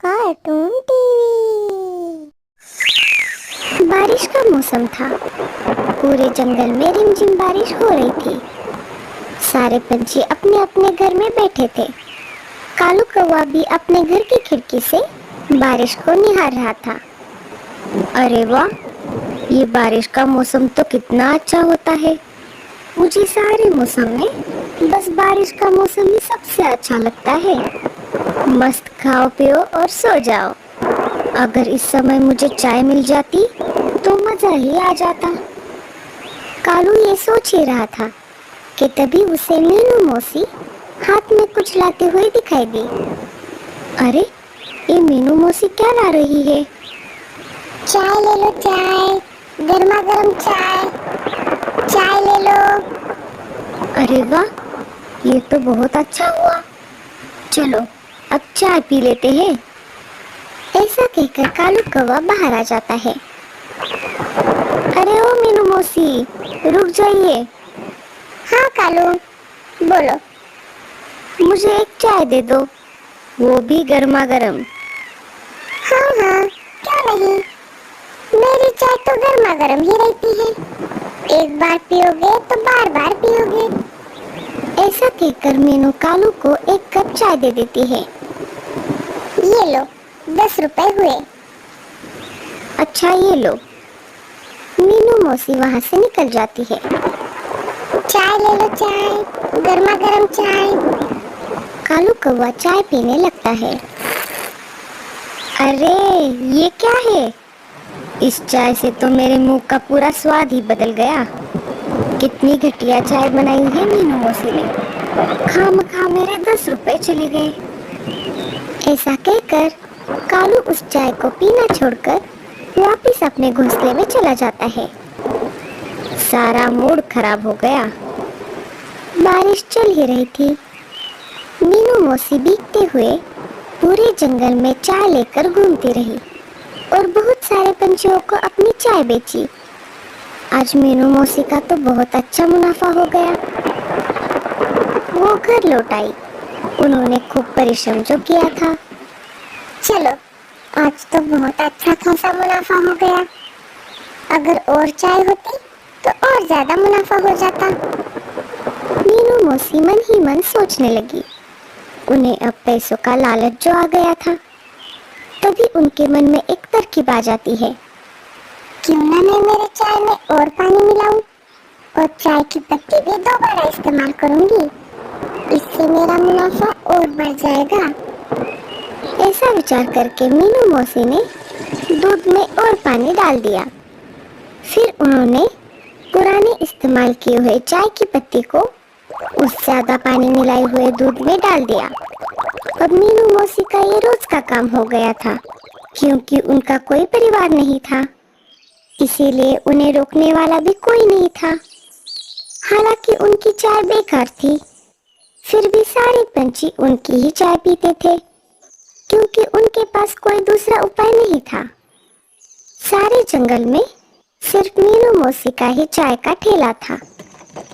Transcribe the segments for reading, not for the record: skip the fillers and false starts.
Cartoon TV. बारिश का मौसम था। पूरे जंगल में रिमझिम बारिश हो रही थी। सारे पंछी अपने अपने घर में बैठे थे। कालू कौवा भी अपने घर की खिड़की से बारिश को निहार रहा था। अरे वाह, ये बारिश का मौसम तो कितना अच्छा होता है। मुझे सारे मौसम में बस बारिश का मौसम ही सबसे अच्छा लगता है। मस्त खाओ पियो और सो जाओ। अगर इस समय मुझे चाय मिल जाती तो मजा ही आ जाता। कालू ये सोच ही रहा था कि तभी उसे मीनू मौसी हाथ में कुछ लाते हुए दिखाई दी। अरे, ये मीनू मौसी क्या ला रही है? चाय ले लो, चाय, गर्मा गर्म चाय, चाय ले लो। अरे वाह, ये तो बहुत अच्छा हुआ। चलो अब चाय पी लेते हैं। ऐसा कहकर कालू कौवा बाहर आ जाता है। अरे ओ मीनू मौसी, रुक जाइए। हाँ कालू, बोलो। मुझे एक चाय दे दो, वो भी गर्मा गर्म। हाँ हाँ, क्यों नहीं। मेरी चाय तो गर्मा गर्म ही रहती है। एक बार पियोगे तो बार बार पियोगे। ऐसा कहकर मीनू कालू को एक कप चाय दे देती है। ये लो, 10 रुपए हुए। अच्छा ये लो। मीनू मौसी वहाँ से निकल जाती है। चाय ले लो, चाय, गर्मा गर्म चाय। कालू कौवा चाय पीने लगता है। अरे ये क्या है? इस चाय से तो मेरे मुंह का पूरा स्वाद ही बदल गया। कितनी घटिया चाय बनाई है मीनू मौसी ने। खामखा मेरे 10 रुपए चले गए। ऐसा कहकर कालू उस चाय को पीना छोड़कर वापस अपने घोंसले में चला जाता है। सारा मूड खराब हो गया। बारिश चल ही रही थी। मीनू मौसी भीगते हुए पूरे जंगल में चाय लेकर घूमती रही और बहुत सारे पंछियों को अपनी चाय बेची। आज मीनू मौसी का तो बहुत अच्छा मुनाफा हो गया। वो घर लौट आई। उन्होंने खूब परिश्रम जो किया था। चलो, आज तो बहुत अच्छा खासा मुनाफा हो गया। अगर और चाय होती तो और ज्यादा मुनाफा हो जाता। मीनू मौसी मन ही मन सोचने लगी। उन्हें अब पैसों का लालच जो आ गया था। तभी उनके मन में एक तरकीब आ जाती है। क्यों ना मैं मेरे चाय में और पानी मिलाऊं और चाय की पत्ती भी दोबारा इस्तेमाल करूंगी। इससे मेरा मुनाफा और बढ़ जाएगा। ऐसा विचार करके मीनू मौसी ने दूध में और पानी डाल दिया। फिर उन्होंने पुराने इस्तेमाल किए हुए चाय की पत्ती को उस ज्यादा पानी मिलाए हुए दूध में डाल दिया। अब मीनू मौसी का ये रोज का काम हो गया था, क्योंकि उनका कोई परिवार नहीं था। इसीलिए उन्हें रोकने वाला भी कोई नहीं था। हालांकि उनकी चाय बेकार थी, फिर भी सारे पंछी उनकी ही चाय पीते थे, क्योंकि उनके पास कोई दूसरा उपाय नहीं था। सारे जंगल में सिर्फ मीनू मौसी का ही चाय का ठेला था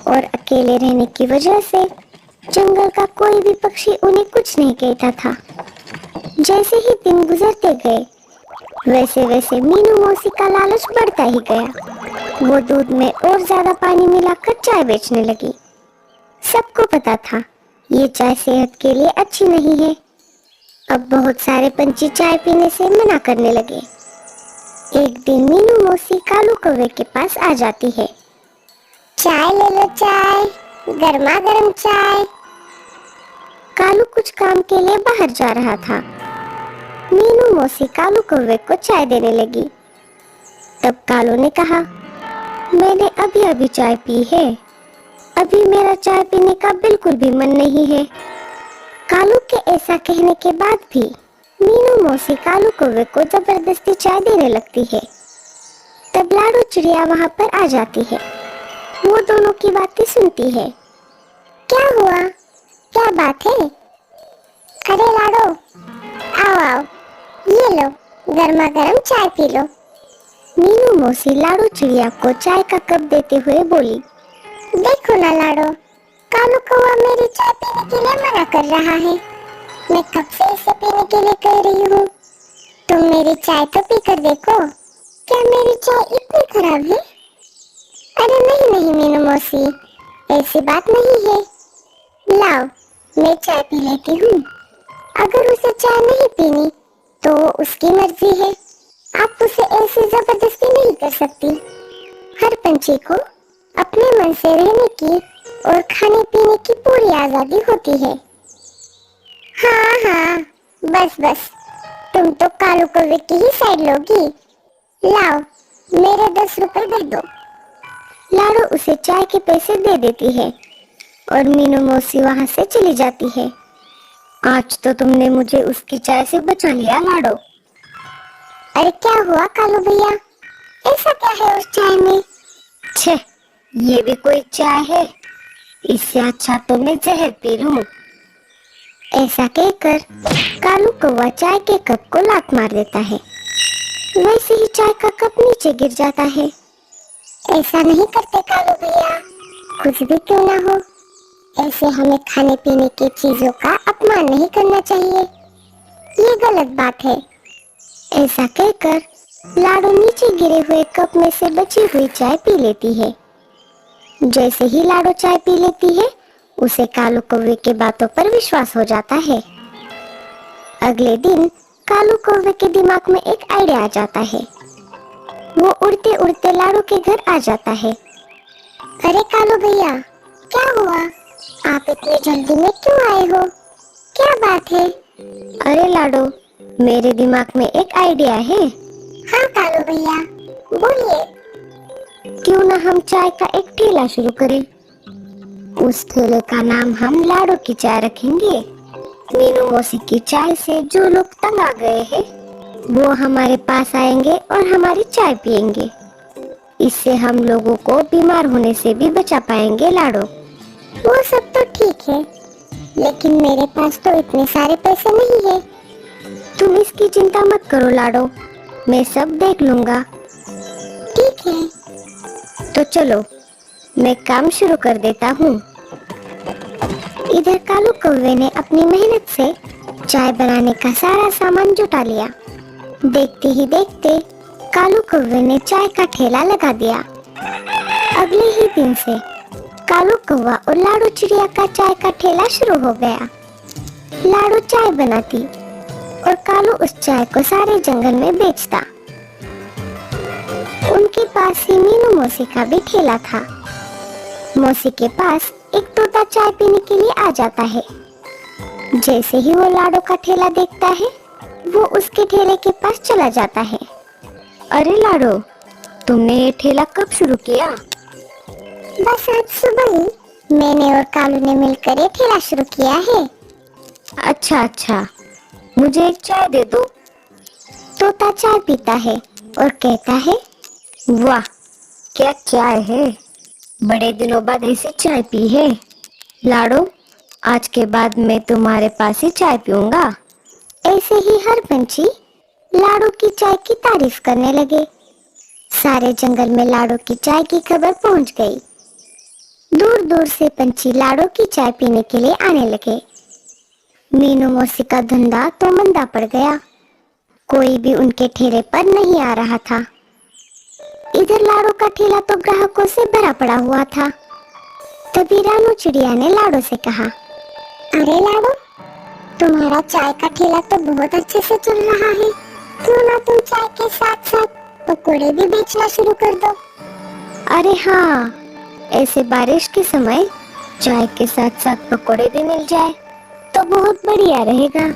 और अकेले रहने की वजह से जंगल का कोई भी पक्षी उन्हें कुछ नहीं कहता था। जैसे ही दिन गुजरते गए वैसे वैसे मीनू मौसी का लालच बढ़ता ही गया। वो दूध में और ज्यादा पानी मिलाकर चाय बेचने लगी। सबको पता था ये चाय सेहत के लिए अच्छी नहीं है। अब बहुत सारे पंछी चाय पीने से मना करने लगे। एक दिन मीनू मौसी कालू कौवे के पास आ जाती है। चाय ले लो, चाय, गर्मा गर्म चाय। कालू कुछ काम के लिए बाहर जा रहा था। मीनू मौसी कालू कौवे को चाय देने लगी। तब कालू ने कहा, मैंने अभी अभी चाय पी है। अभी मेरा चाय पीने का बिल्कुल भी मन नहीं है। कालू के ऐसा कहने के बाद भी मीनू मौसी कालू कौवे को जबरदस्ती चाय देने लगती है। तब लाडो चिड़िया वहाँ पर आ जाती है। वो दोनों की बातें सुनती है। क्या हुआ? क्या बात है? अरे लाडो, आओ आओ, ये लो, गर्मा गर्म चाय पी लो। मीनू मौसी लाडो चिड़िया को चाय का कप देते हुए बोली, देखो ना लाडो, कालू कौवा मेरी चाय पीने के लिए मना कर रहा है। मैं कब से इसे पीने के लिए कह रही हूँ, तुम मेरी चाय तो पीकर देखो, क्या मेरी चाय इतनी खराब है? अरे नहीं नहीं मीनू मौसी, ऐसी बात नहीं है। लाओ, मैं चाय पी लेती हूँ। अगर उसे चाय नहीं पीनी तो उसकी मर्जी है, आप उसे ऐसी जबरदस्ती नहीं कर सकती। हर पंछी को अपने मन से रहने की और खाने पीने की पूरी आजादी होती है। हाँ हाँ, बस बस, तुम तो कालू कौवे की ही साइड लोगी। लाओ, मेरे 10 रुपए दे दो। लाडो उसे चाय के पैसे दे देती है और मीनू मौसी वहाँ से चली जाती है। आज तो तुमने मुझे उसकी चाय से बचा लिया लाडो। अरे क्या हुआ कालू भैया, ऐसा क्या है उस चाय में? छे, ये भी कोई चाय है? इससे अच्छा तो मैं जहर पी लूं। ऐसा कहकर कालू कौवा चाय के कप को लात मार देता है। वैसे ही चाय का कप नीचे गिर जाता है। ऐसा नहीं करते कालू भैया, कुछ भी क्यों ना हो, ऐसे हमें खाने पीने की चीजों का अपमान नहीं करना चाहिए, ये गलत बात है। ऐसा कहकर लाडो नीचे गिरे हुए कप में से बची हुई चाय पी लेती है। जैसे ही लाडो चाय पी लेती है, उसे कालू कौवे के बातों पर विश्वास हो जाता है। अगले दिन कालू कौवे के दिमाग में एक आइडिया आ जाता है। वो उड़ते उड़ते लाडो के घर आ जाता है। अरे कालू भैया, क्या हुआ? आप इतनी जल्दी में क्यों आए हो? क्या बात है? अरे लाडो, मेरे दिमाग में एक आइडिया है। हाँ कालू भैया, बोलिए। क्यों ना हम चाय का एक ठेला शुरू करें। उस ठेले का नाम हम लाडो की चाय रखेंगे। मीनू मौसी की चाय से जो लोग तंग आ गए हैं, वो हमारे पास आएंगे और हमारी चाय पिएंगे। इससे हम लोगों को बीमार होने से भी बचा पाएंगे लाडो। वो सब तो ठीक है, लेकिन मेरे पास तो इतने सारे पैसे नहीं है। तुम इसकी चिंता मत करो लाडो, मैं सब देख लूंगा। ठीक है, तो चलो, मैं काम शुरू कर देता हूँ। इधर कालू कौवे ने अपनी मेहनत से चाय बनाने का सारा सामान जुटा लिया। देखते ही देखते कालू कौवे ने चाय का ठेला लगा दिया। अगले ही दिन से कालू कौवा और लाडो चिड़िया का चाय का ठेला शुरू हो गया। लाडो चाय बनाती और कालू उस चाय को सारे जंगल में बेचता। उनके पास ही मीनू मौसी का भी ठेला था। मौसी के पास एक तोता चाय पीने के लिए आ जाता है। जैसे ही वो लाडो का ठेला देखता है, वो उसके ठेले के पास चला जाता है। अरे लाडो, तुमने ये ठेला कब शुरू किया? बस आज सुबह ही मैंने और कालू ने मिलकर ये ठेला शुरू किया है। अच्छा अच्छा, मुझे एक चाय दे दो। तोता चाय पीता है और कहता है, वाह क्या चाय है, बड़े दिनों बाद ऐसी चाय पी है। लाडो, आज के बाद मैं तुम्हारे पास ही चाय पीऊंगा। ऐसे ही हर पंछी लाडो की चाय की तारीफ करने लगे। सारे जंगल में लाडो की चाय की खबर पहुंच गई। दूर दूर से पंछी लाडो की चाय पीने के लिए आने लगे। मीनू मौसी का धंधा तो मंदा पड़ गया। कोई भी उनके ठेले पर नहीं आ रहा था। इधर लाडो का ठेला तो ग्राहकों से भरा पड़ा हुआ था। तभी रानू चिड़िया ने लाडो से कहा, अरे लाडो, तुम्हारा चाय का ठेला तो बहुत अच्छे से चल रहा है, क्यों ना तुम चाय के साथ साथ पकोड़े भी बेचना शुरू कर दो। अरे हाँ, ऐसे बारिश के समय चाय के साथ साथ पकोड़े भी मिल जाए तो बहुत बढ़िया रहेगा।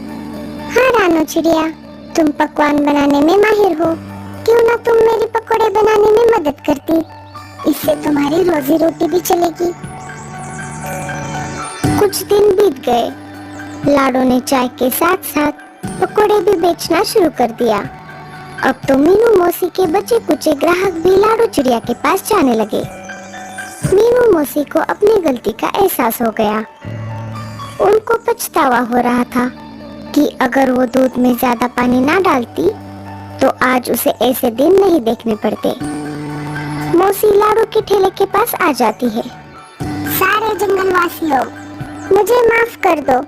हाँ रानू चिड़िया, तुम पकवान बनाने में माहिर हो, क्यों ना तुम मेरी पकोड़े बनाने में मदद करती, इससे तुम्हारी रोजी रोटी भी चलेगी। कुछ दिन बीत गए। लाडो ने चाय के साथ साथ पकोड़े भी बेचना शुरू कर दिया। अब तो मीनू मौसी के बचे कुचे ग्राहक भी लाडो चिड़िया के पास जाने लगे। मीनू मौसी को अपनी गलती का एहसास हो गया। उनको पछतावा हो रहा था कि अगर वो दूध में ज्यादा पानी ना डालती तो आज उसे ऐसे दिन नहीं देखने पड़ते। मौसी लाडो के ठेले के पास आ जाती है। सारे जंगलवासियों, मुझे माफ कर दो,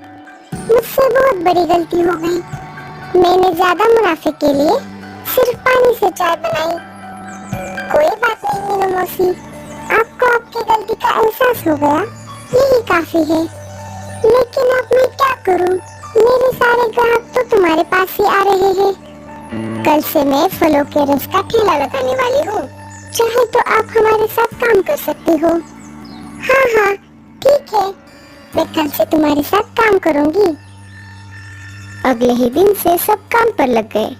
मुझसे बहुत बड़ी गलती हो गई। मैंने ज्यादा मुनाफे के लिए सिर्फ पानी से चाय बनाई। कोई बात नहीं मीनू मौसी, आपको आपकी गलती का एहसास हो गया, यही काफी है। लेकिन अब मैं क्या करूं? मेरे सारे ग्राहक तो तुम्हारे पास ही आ रहे हैं। कल से मैं फलों के रस का ठेला लगाने वाली हूँ। चाहे तो आप हमारे साथ काम कर सकती हो। हाँ हाँ ठीक है, मैं कल से तुम्हारे साथ काम करूँगी। अगले ही दिन से सब काम पर लग गए।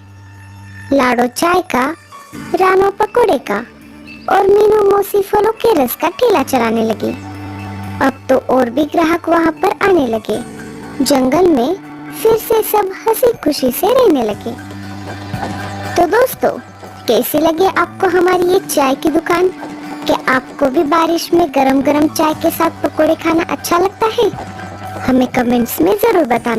लाडो चाय का, रानो पकोड़े का और मीनू मौसी फलों के रस का ठेला चलाने लगी। अब तो और भी ग्राहक वहाँ पर आने लगे। जंगल में फिर से सब हंसी खुशी से रहने लगे। तो दोस्तों, कैसी लगी आपको हमारी ये चाय की दुकान? क्या आपको भी बारिश में गरम गरम चाय के साथ पकोड़े खाना अच्छा लगता है? हमें कमेंट्स में जरूर बताना।